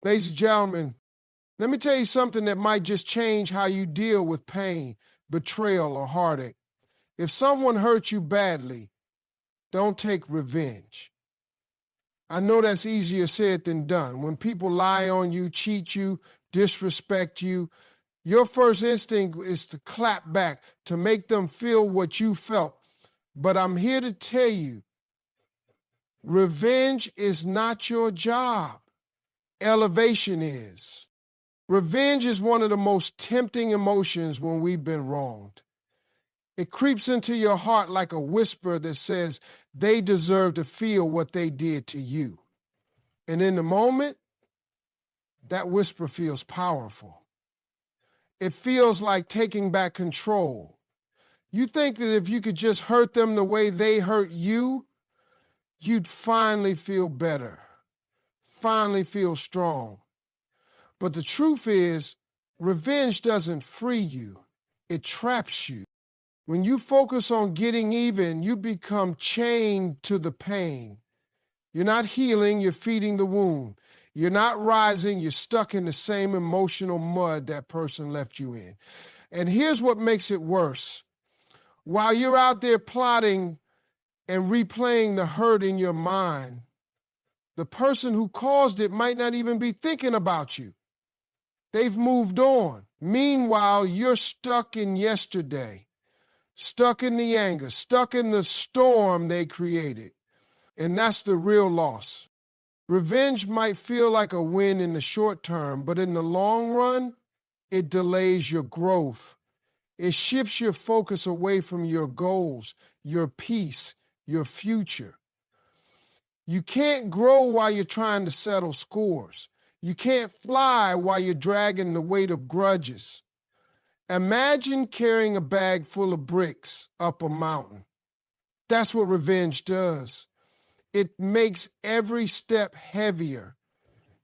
Ladies and gentlemen, let me tell you something that might just change how you deal with pain, betrayal, or heartache. If someone hurt you badly, don't take revenge. I know that's easier said than done. When people lie on you, cheat you, disrespect you, your first instinct is to clap back, to make them feel what you felt. But I'm here to tell you, revenge is not your job. Elevation is. Revenge is one of the most tempting emotions when we've been wronged. It creeps into your heart like a whisper that says they deserve to feel what they did to you. And in the moment, that whisper feels powerful. It feels like taking back control. You think that if you could just hurt them the way they hurt you, you'd finally feel better, finally feel strong. But the truth is, revenge doesn't free you, it traps you. When you focus on getting even, you become chained to the pain. You're not healing, you're feeding the wound. You're not rising, you're stuck in the same emotional mud that person left you in. And here's what makes it worse. While you're out there plotting and replaying the hurt in your mind, the person who caused it might not even be thinking about you. They've moved on. Meanwhile, you're stuck in yesterday, stuck in the anger, stuck in the storm they created. And that's the real loss. Revenge might feel like a win in the short term, but in the long run, it delays your growth. It shifts your focus away from your goals, your peace, your future. You can't grow while you're trying to settle scores. You can't fly while you're dragging the weight of grudges. Imagine carrying a bag full of bricks up a mountain. That's what revenge does. It makes every step heavier,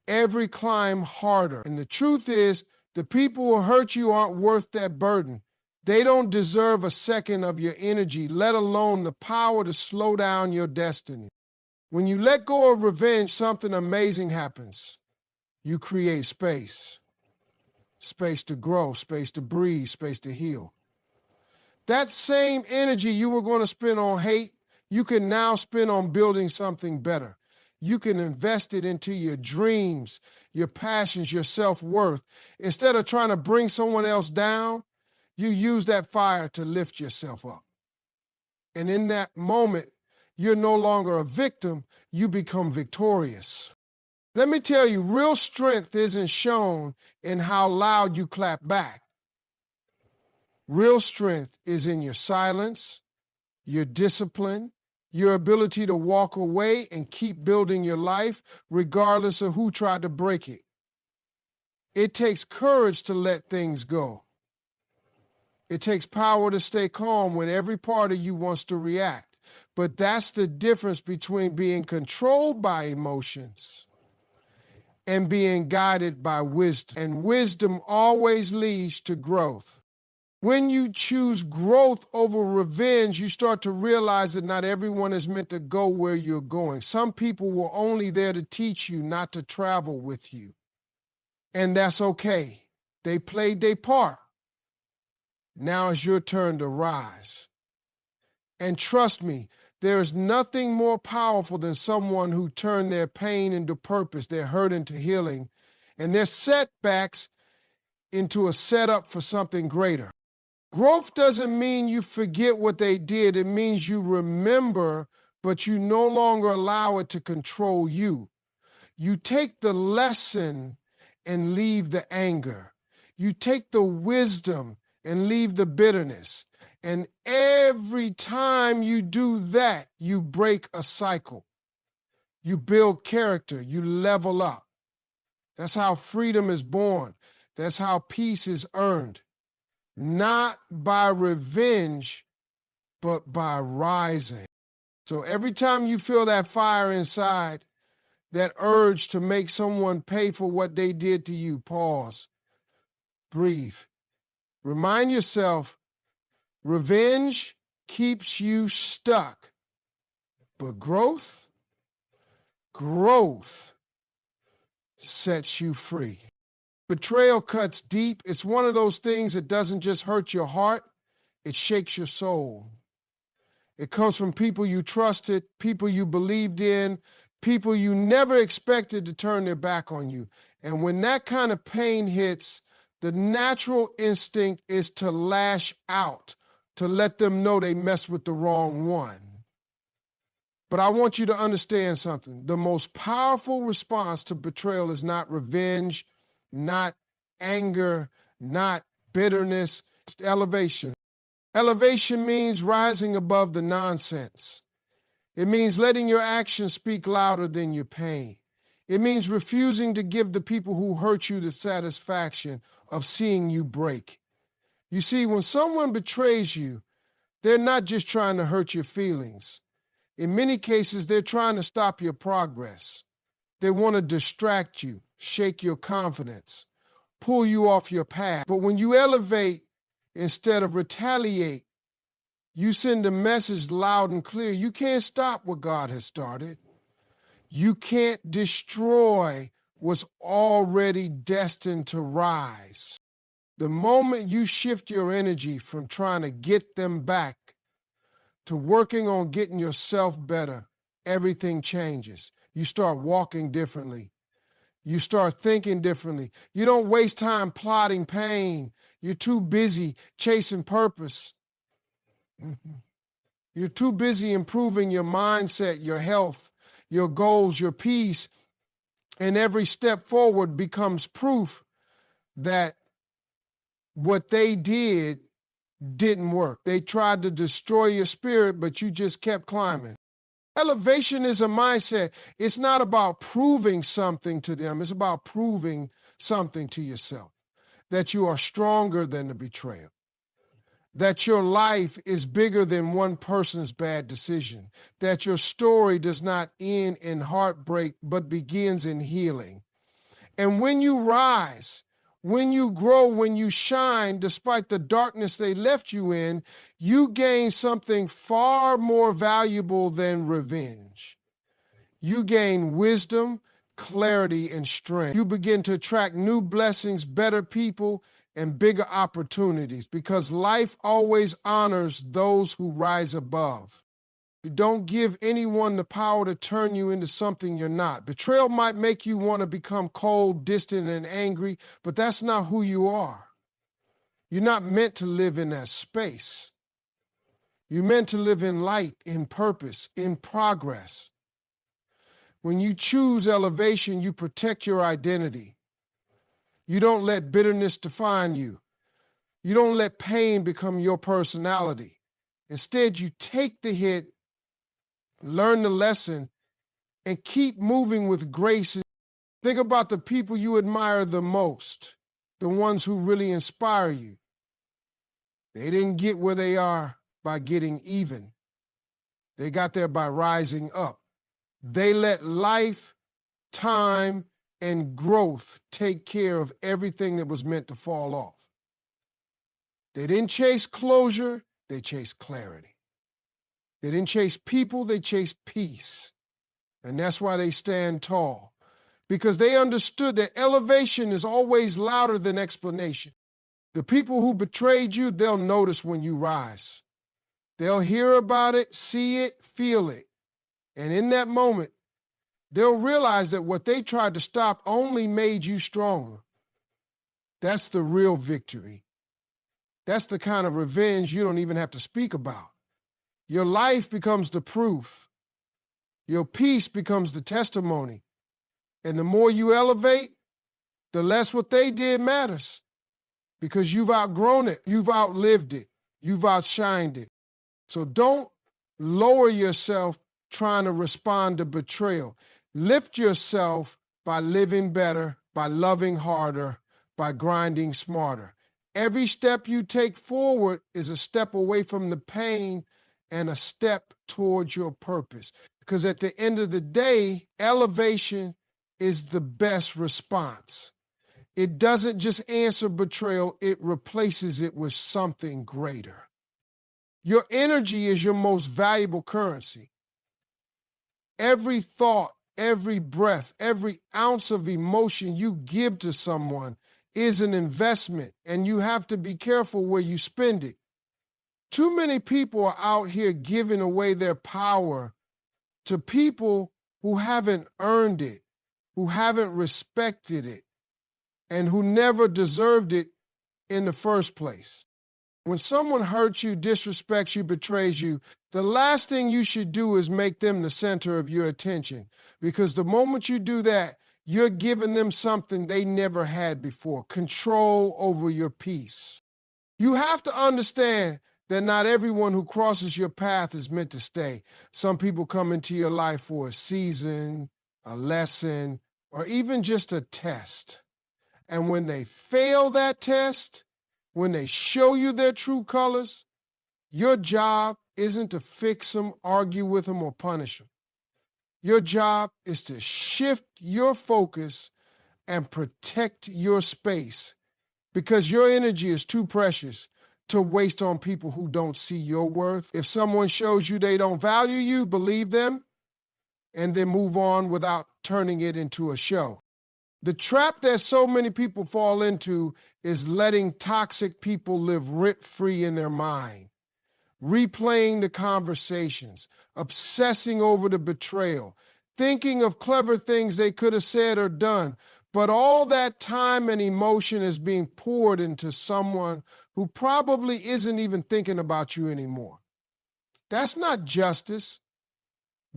every climb harder. And the truth is, the people who hurt you aren't worth that burden. They don't deserve a second of your energy, let alone the power to slow down your destiny. When you let go of revenge, something amazing happens. You create space. Space to grow, space to breathe, space to heal. That same energy you were going to spend on hate, you can now spend on building something better. You can invest it into your dreams, your passions, your self-worth. Instead of trying to bring someone else down, you use that fire to lift yourself up. And in that moment, you're no longer a victim, you become victorious. Let me tell you, real strength isn't shown in how loud you clap back. Real strength is in your silence, your discipline, your ability to walk away and keep building your life regardless of who tried to break it. It takes courage to let things go. It takes power to stay calm when every part of you wants to react. But that's the difference between being controlled by emotions and being guided by wisdom. And wisdom always leads to growth. When you choose growth over revenge, you start to realize that not everyone is meant to go where you're going. Some people were only there to teach you, not to travel with you. And that's okay. They played their part. Now it's your turn to rise. And trust me, there is nothing more powerful than someone who turned their pain into purpose, their hurt into healing, and their setbacks into a setup for something greater. Growth doesn't mean you forget what they did. It means you remember, but you no longer allow it to control you. You take the lesson and leave the anger. You take the wisdom and leave the bitterness. And every time you do that, you break a cycle. You build character. You level up. That's how freedom is born. That's how peace is earned. Not by revenge, but by rising. So every time you feel that fire inside, that urge to make someone pay for what they did to you, pause, breathe. Remind yourself, revenge keeps you stuck, but growth sets you free. Betrayal cuts deep. It's one of those things that doesn't just hurt your heart, it shakes your soul. It comes from people you trusted, people you believed in, people you never expected to turn their back on you. And when that kind of pain hits, the natural instinct is to lash out, to let them know they messed with the wrong one. But I want you to understand something. The most powerful response to betrayal is not revenge, not anger, not bitterness, it's elevation. Elevation means rising above the nonsense. It means letting your actions speak louder than your pain. It means refusing to give the people who hurt you the satisfaction of seeing you break. You see, when someone betrays you, they're not just trying to hurt your feelings. In many cases, they're trying to stop your progress. They want to distract you, shake your confidence, pull you off your path. But when you elevate instead of retaliate, you send a message loud and clear. You can't stop what God has started. You can't destroy what's already destined to rise. The moment you shift your energy from trying to get them back to working on getting yourself better, everything changes. You start walking differently. You start thinking differently. You don't waste time plotting pain. You're too busy chasing purpose. You're too busy improving your mindset, your health, your goals, your peace, and every step forward becomes proof that what they didn't work. They tried to destroy your spirit, but you just kept climbing. Elevation is a mindset. It's not about proving something to them. It's about proving something to yourself, that you are stronger than the betrayal, that your life is bigger than one person's bad decision, that your story does not end in heartbreak but begins in healing. And when you rise, when you grow, when you shine, despite the darkness they left you in, you gain something far more valuable than revenge. You gain wisdom, clarity, and strength. You begin to attract new blessings, better people, and bigger opportunities, because life always honors those who rise above. You don't give anyone the power to turn you into something you're not. Betrayal might make you want to become cold, distant, and angry, but that's not who you are. You're not meant to live in that space. You're meant to live in light, in purpose, in progress. When you choose elevation, you protect your identity. You don't let bitterness define you. You don't let pain become your personality. Instead, you take the hit, learn the lesson, and keep moving with grace. Think about the people you admire the most, the ones who really inspire you. They didn't get where they are by getting even. They got there by rising up. They let life, time, and growth take care of everything that was meant to fall off. They didn't chase closure, they chased clarity. They didn't chase people, they chased peace. And that's why they stand tall, because they understood that elevation is always louder than explanation. The people who betrayed you, they'll notice when you rise. They'll hear about it, see it, feel it. And in that moment, they'll realize that what they tried to stop only made you stronger. That's the real victory. That's the kind of revenge you don't even have to speak about. Your life becomes the proof. Your peace becomes the testimony. And the more you elevate, the less what they did matters, because you've outgrown it, you've outlived it, you've outshined it. So don't lower yourself trying to respond to betrayal. Lift yourself by living better, by loving harder, by grinding smarter. Every step you take forward is a step away from the pain and a step towards your purpose. Because at the end of the day, elevation is the best response. It doesn't just answer betrayal, it replaces it with something greater. Your energy is your most valuable currency. Every thought, every breath, every ounce of emotion you give to someone is an investment, and you have to be careful where you spend it. Too many people are out here giving away their power to people who haven't earned it, who haven't respected it, and who never deserved it in the first place. When someone hurts you, disrespects you, betrays you, the last thing you should do is make them the center of your attention. Because the moment you do that, you're giving them something they never had before, control over your peace. You have to understand that not everyone who crosses your path is meant to stay. Some people come into your life for a season, a lesson, or even just a test. And when they fail that test, when they show you their true colors, your job isn't to fix them, argue with them, or punish them. Your job is to shift your focus and protect your space, because your energy is too precious to waste on people who don't see your worth. If someone shows you they don't value you, believe them, and then move on without turning it into a show. The trap that so many people fall into is letting toxic people live rent-free in their mind, replaying the conversations, obsessing over the betrayal, thinking of clever things they could have said or done. But all that time and emotion is being poured into someone who probably isn't even thinking about you anymore. That's not justice.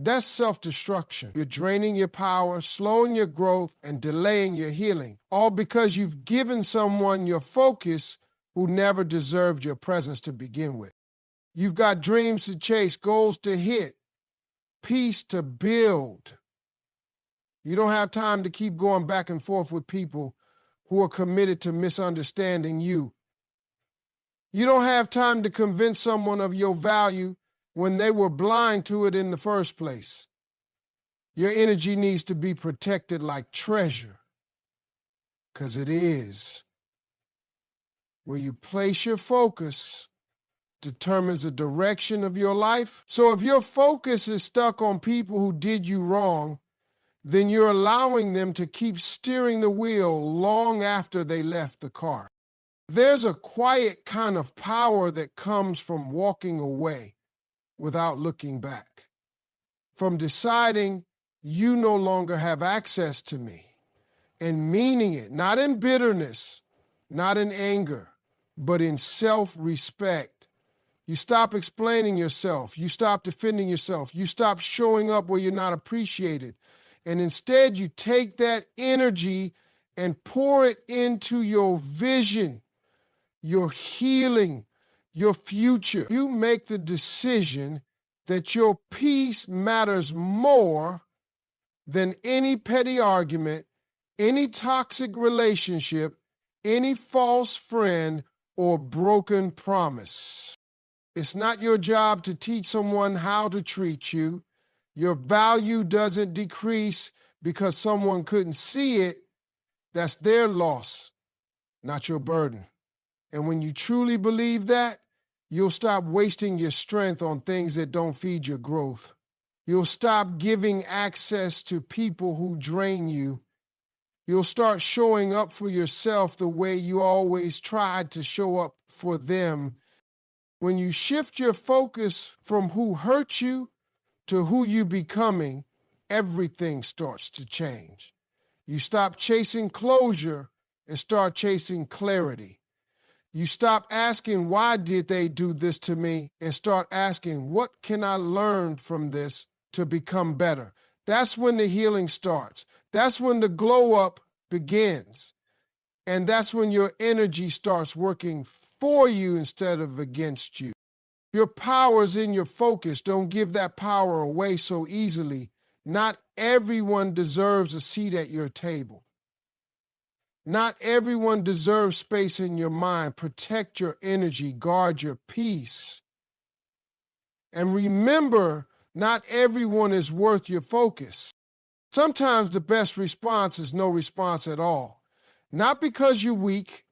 That's self-destruction. You're draining your power, slowing your growth, and delaying your healing, all because you've given someone your focus who never deserved your presence to begin with. You've got dreams to chase, goals to hit, peace to build. You don't have time to keep going back and forth with people who are committed to misunderstanding you. You don't have time to convince someone of your value when they were blind to it in the first place. Your energy needs to be protected like treasure, because it is. Where you place your focus determines the direction of your life. So if your focus is stuck on people who did you wrong, then you're allowing them to keep steering the wheel long after they left the car. There's a quiet kind of power that comes from walking away without looking back, from deciding you no longer have access to me, and meaning it, not in bitterness, not in anger, but in self-respect. You stop explaining yourself. You stop defending yourself. You stop showing up where you're not appreciated. And instead, you take that energy and pour it into your vision, your healing, your future. You make the decision that your peace matters more than any petty argument, any toxic relationship, any false friend, or broken promise. It's not your job to teach someone how to treat you. Your value doesn't decrease because someone couldn't see it. That's their loss, not your burden. And when you truly believe that, you'll stop wasting your strength on things that don't feed your growth. You'll stop giving access to people who drain you. You'll start showing up for yourself the way you always tried to show up for them. When you shift your focus from who hurt you to who you becoming, everything starts to change. You stop chasing closure and start chasing clarity. You stop asking, why did they do this to me? And start asking, what can I learn from this to become better? That's when the healing starts. That's when the glow up begins. And that's when your energy starts working for you instead of against you. Your power is in your focus. Don't give that power away so easily. Not everyone deserves a seat at your table. Not everyone deserves space in your mind. Protect your energy, guard your peace. And remember, not everyone is worth your focus. Sometimes the best response is no response at all. Not because you're weak,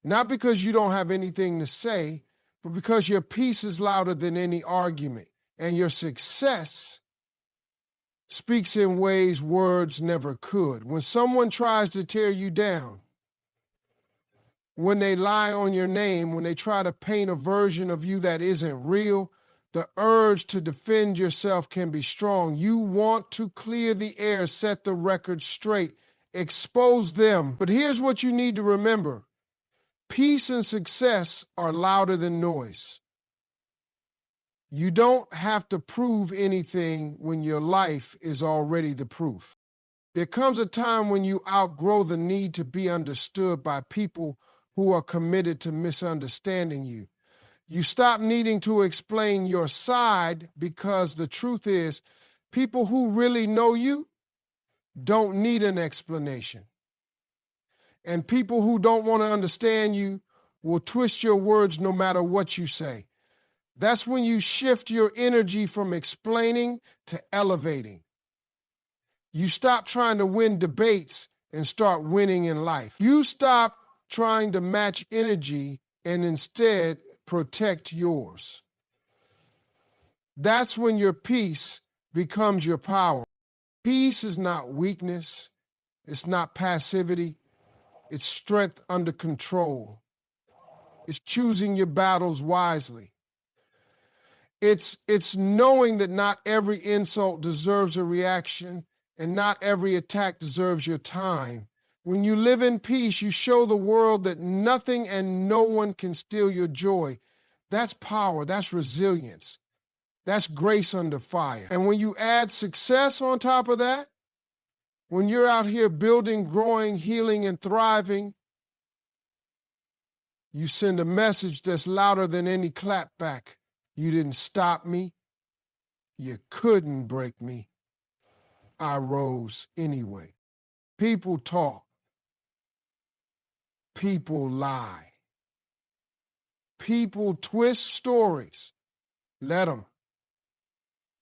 not because you don't have anything to say, but because your peace is louder than any argument, and your success speaks in ways words never could. When someone tries to tear you down, when they lie on your name, when they try to paint a version of you that isn't real, the urge to defend yourself can be strong. You want to clear the air, set the record straight, expose them. But here's what you need to remember. Peace and success are louder than noise. You don't have to prove anything when your life is already the proof. There comes a time when you outgrow the need to be understood by people who are committed to misunderstanding you. You stop needing to explain your side because the truth is, people who really know you don't need an explanation. And people who don't want to understand you will twist your words no matter what you say. That's when you shift your energy from explaining to elevating. You stop trying to win debates and start winning in life. You stop trying to match energy and instead protect yours. That's when your peace becomes your power. Peace is not weakness. It's not passivity. It's strength under control. It's choosing your battles wisely. It's knowing that not every insult deserves a reaction and not every attack deserves your time. When you live in peace, you show the world that nothing and no one can steal your joy. That's power. That's resilience. That's grace under fire. And when you add success on top of that, when you're out here building, growing, healing, and thriving, you send a message that's louder than any clapback. You didn't stop me. You couldn't break me. I rose anyway. People talk. People lie. People twist stories. Let them.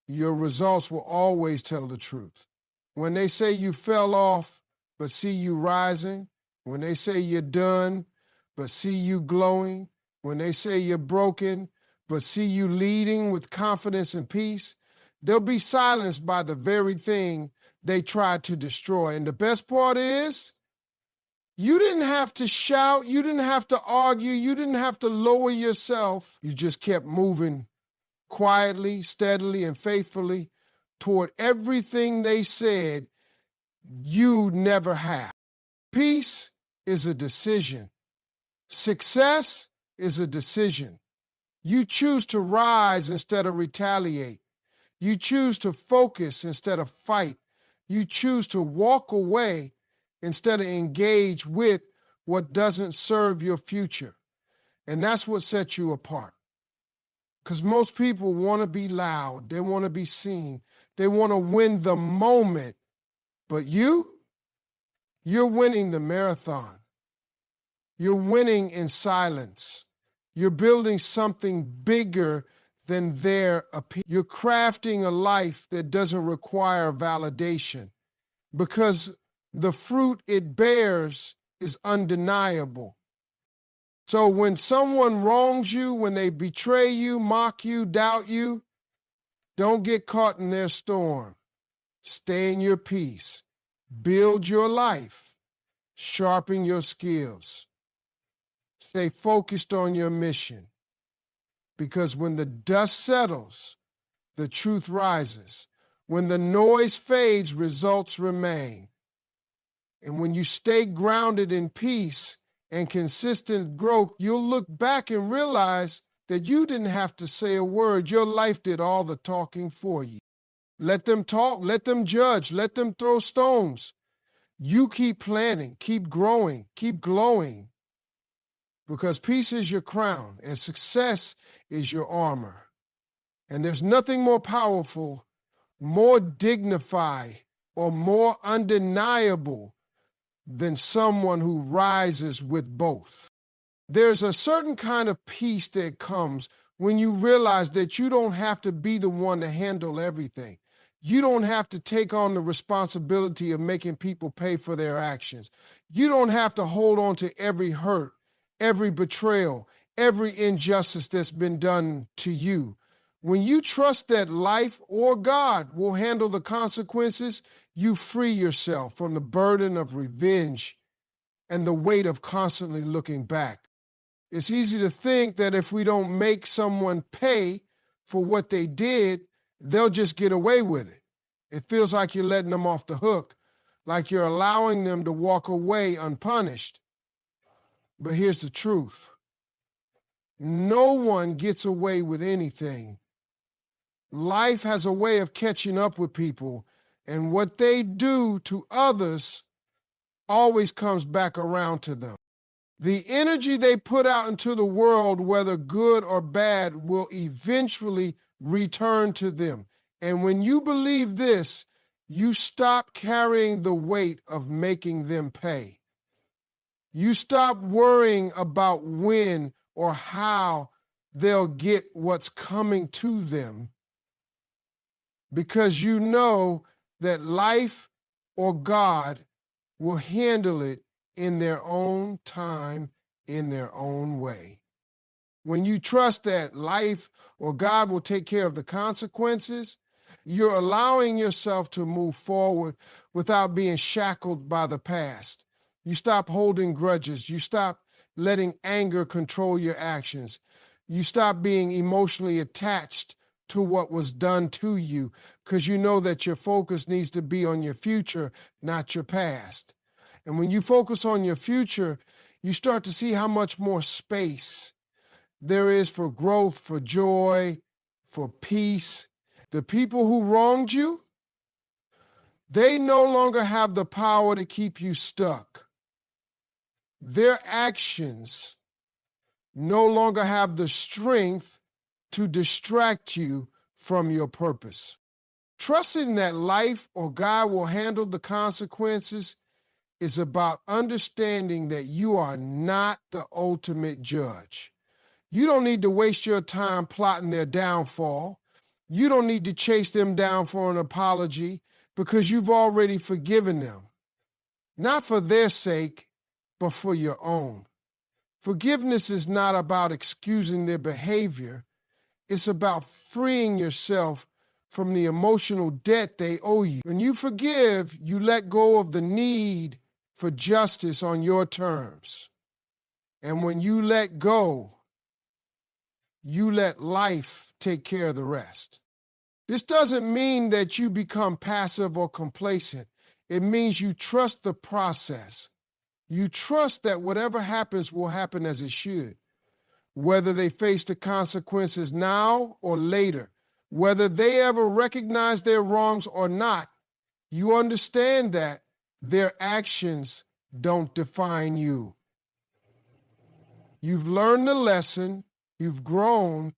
Your results will always tell the truth. When they say you fell off, but see you rising, when they say you're done, but see you glowing, when they say you're broken, but see you leading with confidence and peace, they'll be silenced by the very thing they tried to destroy. And the best part is, you didn't have to shout, you didn't have to argue, you didn't have to lower yourself. You just kept moving quietly, steadily, and faithfully toward everything they said you never have. Peace is a decision. Success is a decision. You choose to rise instead of retaliate. You choose to focus instead of fight. You choose to walk away instead of engage with what doesn't serve your future. And that's what sets you apart. Because most people want to be loud. They want to be seen. They want to win the moment. But you're winning the marathon. You're winning in silence. You're building something bigger than their opinion. You're crafting a life that doesn't require validation because the fruit it bears is undeniable. So when someone wrongs you, when they betray you, mock you, doubt you, don't get caught in their storm. Stay in your peace. Build your life. Sharpen your skills. Stay focused on your mission. Because when the dust settles, the truth rises. When the noise fades, results remain. And when you stay grounded in peace and consistent growth, you'll look back and realize that you didn't have to say a word. Your life did all the talking for you. Let them talk, let them judge, let them throw stones. You keep planning, keep growing, keep glowing. Because peace is your crown and success is your armor. And there's nothing more powerful, more dignified, or more undeniable than someone who rises with both. There's a certain kind of peace that comes when you realize that you don't have to be the one to handle everything. You don't have to take on the responsibility of making people pay for their actions. You don't have to hold on to every hurt, every betrayal, every injustice that's been done to you. When you trust that life or God will handle the consequences, you free yourself from the burden of revenge and the weight of constantly looking back. It's easy to think that if we don't make someone pay for what they did, they'll just get away with it. It feels like you're letting them off the hook, like you're allowing them to walk away unpunished. But here's the truth. No one gets away with anything. Life has a way of catching up with people, and what they do to others always comes back around to them. The energy they put out into the world, whether good or bad, will eventually return to them. And when you believe this, you stop carrying the weight of making them pay. You stop worrying about when or how they'll get what's coming to them, because you know that life or God will handle it in their own time, in their own way. When you trust that life or God will take care of the consequences, you're allowing yourself to move forward without being shackled by the past. You stop holding grudges. You stop letting anger control your actions. You stop being emotionally attached to what was done to you, because you know that your focus needs to be on your future, not your past. And when you focus on your future, you start to see how much more space there is for growth, for joy, for peace. The people who wronged you, they no longer have the power to keep you stuck. Their actions no longer have the strength to distract you from your purpose. Trusting that life or God will handle the consequences is about understanding that you are not the ultimate judge. You don't need to waste your time plotting their downfall. You don't need to chase them down for an apology, because you've already forgiven them. Not for their sake, but for your own. Forgiveness is not about excusing their behavior. It's about freeing yourself from the emotional debt they owe you. When you forgive, you let go of the need for justice on your terms. And when you let go, you let life take care of the rest. This doesn't mean that you become passive or complacent. It means you trust the process. You trust that whatever happens will happen as it should. Whether they face the consequences now or later, whether they ever recognize their wrongs or not, you understand that their actions don't define you. You've learned the lesson, you've grown,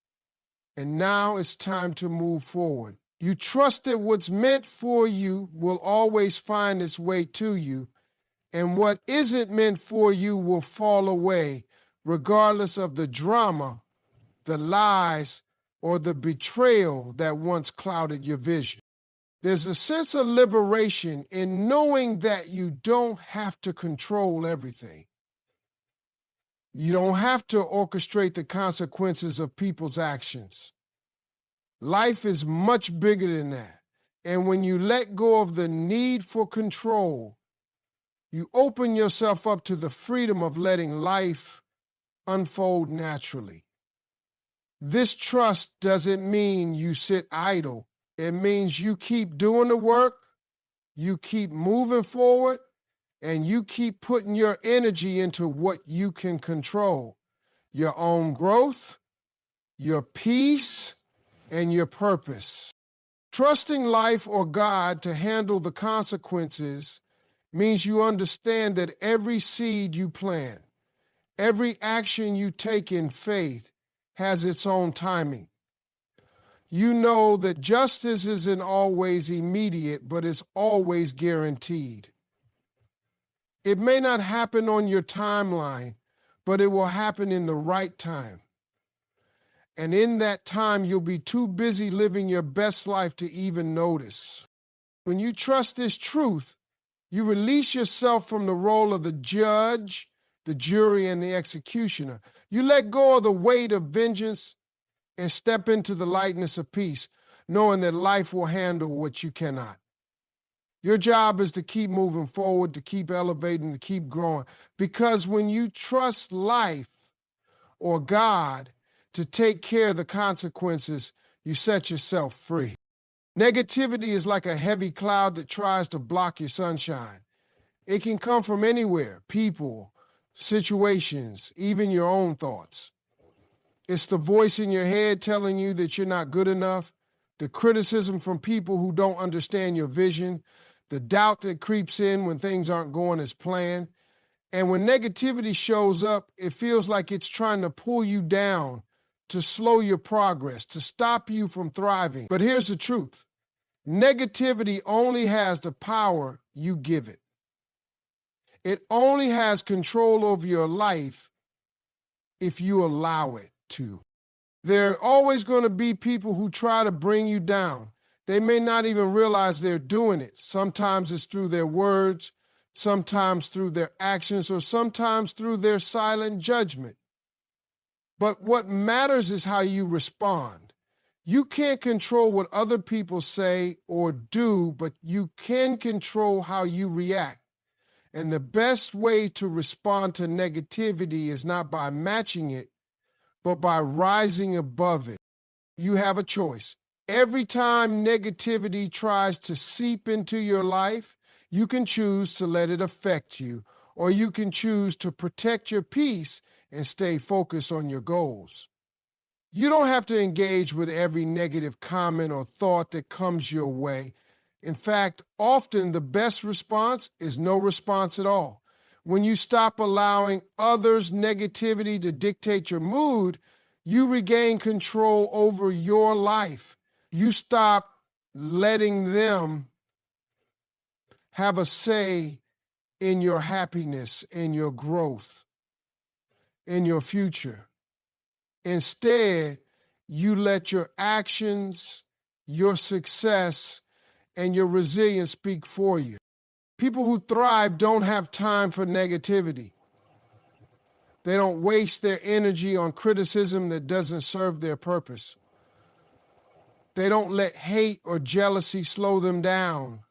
and now it's time to move forward. You trust that what's meant for you will always find its way to you, and what isn't meant for you will fall away, regardless of the drama, the lies, or the betrayal that once clouded your vision. There's a sense of liberation in knowing that you don't have to control everything. You don't have to orchestrate the consequences of people's actions. Life is much bigger than that. And when you let go of the need for control, you open yourself up to the freedom of letting life unfold naturally. This trust doesn't mean you sit idle. It means you keep doing the work, you keep moving forward, and you keep putting your energy into what you can control: your own growth, your peace, and your purpose. Trusting life or God to handle the consequences means you understand that every seed you plant, every action you take in faith has its own timing. You know that justice isn't always immediate, but it's always guaranteed. It may not happen on your timeline, but it will happen in the right time. And in that time, you'll be too busy living your best life to even notice. When you trust this truth, you release yourself from the role of the judge, the jury, and the executioner. You let go of the weight of vengeance and step into the lightness of peace, knowing that life will handle what you cannot. Your job is to keep moving forward, to keep elevating, to keep growing. Because when you trust life or God to take care of the consequences, you set yourself free. Negativity is like a heavy cloud that tries to block your sunshine. It can come from anywhere, people, situations, even your own thoughts. It's the voice in your head telling you that you're not good enough, the criticism from people who don't understand your vision, the doubt that creeps in when things aren't going as planned. And when negativity shows up, it feels like it's trying to pull you down, to slow your progress, to stop you from thriving. But here's the truth. Negativity only has the power you give it. It only has control over your life if you allow it to. There are always going to be people who try to bring you down. They may not even realize they're doing it. Sometimes it's through their words, sometimes through their actions, or sometimes through their silent judgment. But what matters is how you respond. You can't control what other people say or do, but you can control how you react. And the best way to respond to negativity is not by matching it, but by rising above it. You have a choice. Every time negativity tries to seep into your life, you can choose to let it affect you, or you can choose to protect your peace and stay focused on your goals. You don't have to engage with every negative comment or thought that comes your way. In fact, often the best response is no response at all. When you stop allowing others' negativity to dictate your mood, you regain control over your life. You stop letting them have a say in your happiness, in your growth, in your future. Instead, you let your actions, your success, and your resilience speak for you. People who thrive don't have time for negativity. They don't waste their energy on criticism that doesn't serve their purpose. They don't let hate or jealousy slow them down.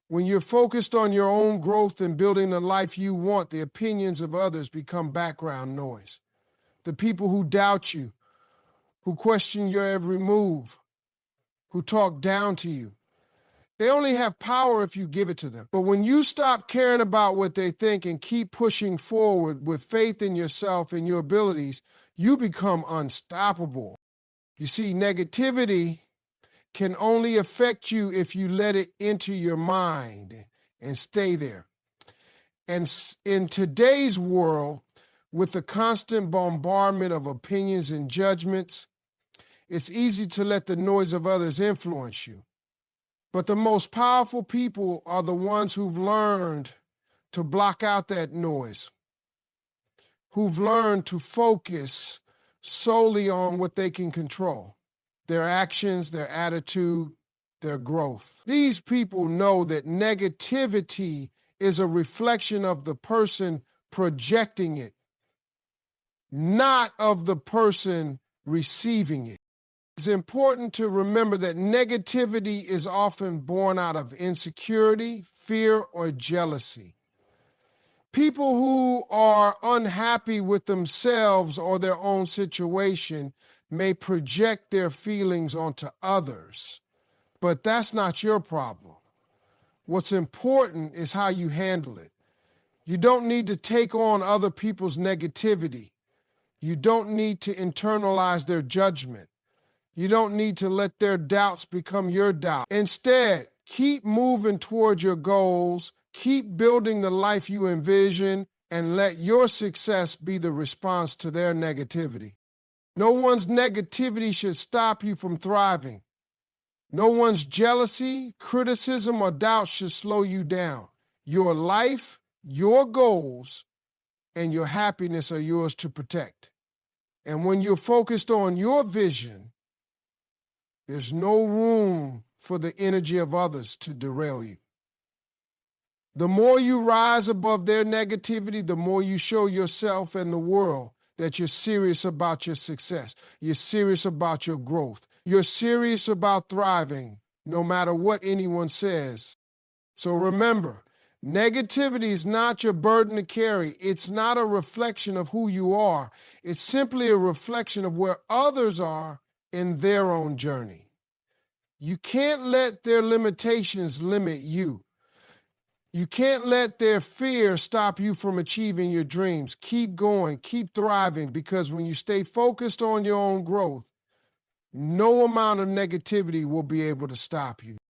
When you're focused on your own growth and building the life you want, the opinions of others become background noise. The people who doubt you, who question your every move, who talk down to you, they only have power if you give it to them. But when you stop caring about what they think and keep pushing forward with faith in yourself and your abilities, you become unstoppable. You see, negativity can only affect you if you let it into your mind and stay there. And in today's world, with the constant bombardment of opinions and judgments, it's easy to let the noise of others influence you. But the most powerful people are the ones who've learned to block out that noise, who've learned to focus solely on what they can control, their actions, their attitude, their growth. These people know that negativity is a reflection of the person projecting it, not of the person receiving it. It's important to remember that negativity is often born out of insecurity, fear, or jealousy. People who are unhappy with themselves or their own situation may project their feelings onto others, but that's not your problem. What's important is how you handle it. You don't need to take on other people's negativity. You don't need to internalize their judgment. You don't need to let their doubts become your doubt. Instead, keep moving toward your goals, keep building the life you envision, and let your success be the response to their negativity. No one's negativity should stop you from thriving. No one's jealousy, criticism, or doubt should slow you down. Your life, your goals, and your happiness are yours to protect. And when you're focused on your vision, there's no room for the energy of others to derail you. The more you rise above their negativity, the more you show yourself and the world that you're serious about your success. You're serious about your growth. You're serious about thriving, no matter what anyone says. So remember, negativity is not your burden to carry. It's not a reflection of who you are. It's simply a reflection of where others are in their own journey. You can't let their limitations limit you. You can't let their fear stop you from achieving your dreams. Keep going, keep thriving, because when you stay focused on your own growth, no amount of negativity will be able to stop you.